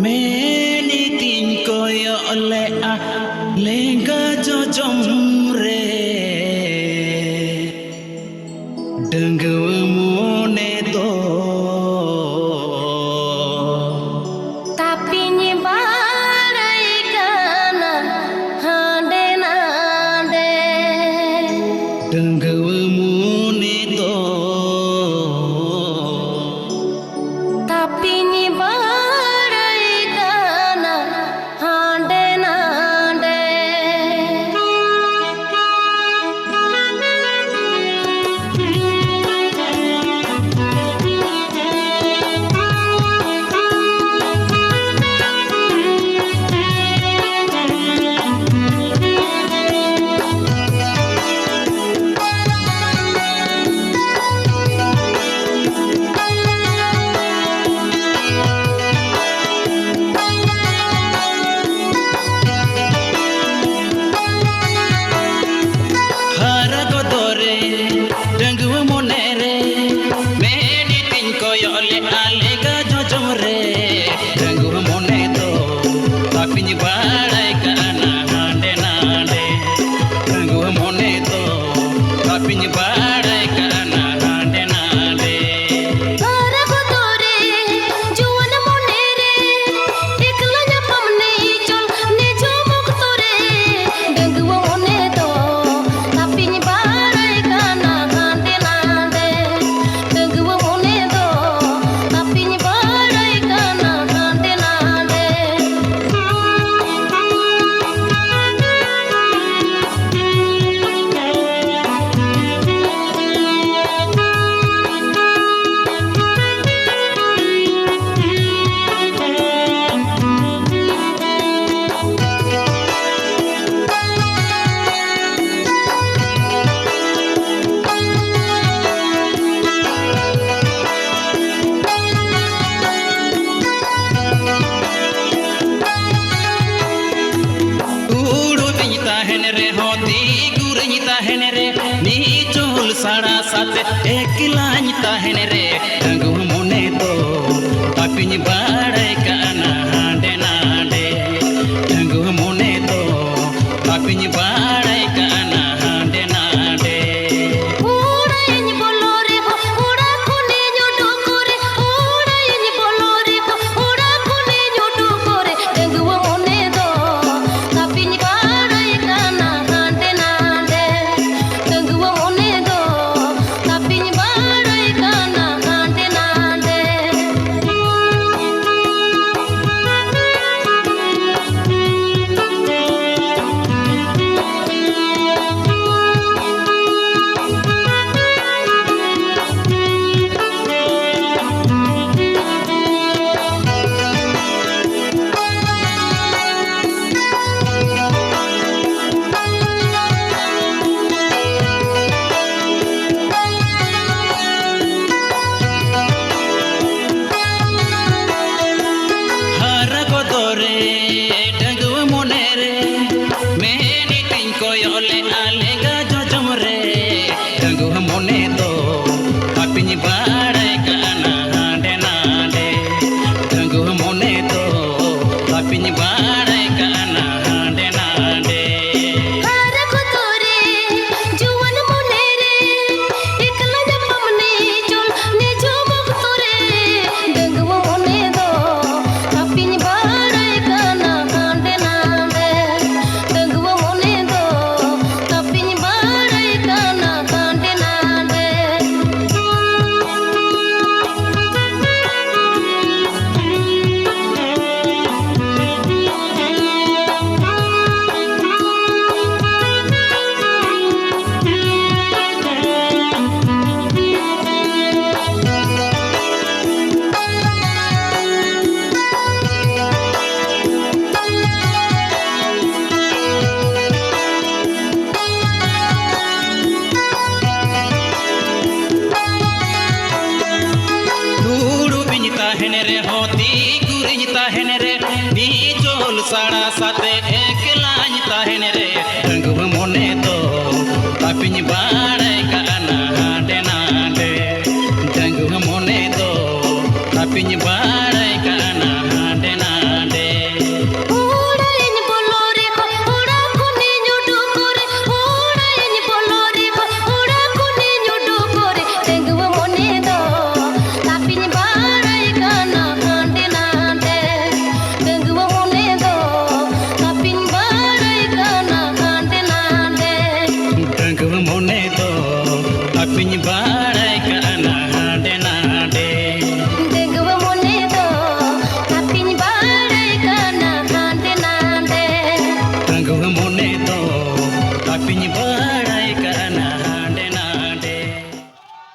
Meni koyo le a lenga jomre denggu mone to tapi nyibarai kana hande nande denggu mone to tapi nyibarai kana hande nande साड़ा साथ एक line ताहन रे दंगु मोने तो पापिन बाड़े काना हांडे नांडे दंगु मोने तो पापिन बाड़े काना हांडे नांडे उड़ाइन बोलोरे उड़ा कोने जोडो करे उड़ाइन बोलोरे उड़ा कोने जोडो करे दंगु मोने दो पापिन बाड़े काना हांडे नांडे दंगु मोने दो पापिन बाड़े काना हांडे नांडे साड़ा साथे एक लाइन ताहन रे दंगु मोने तो पापिन बाड़े काना हांडे नांडे दंगु मोने तो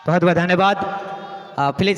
बहुत बहुत धन्यवाद। प्लीज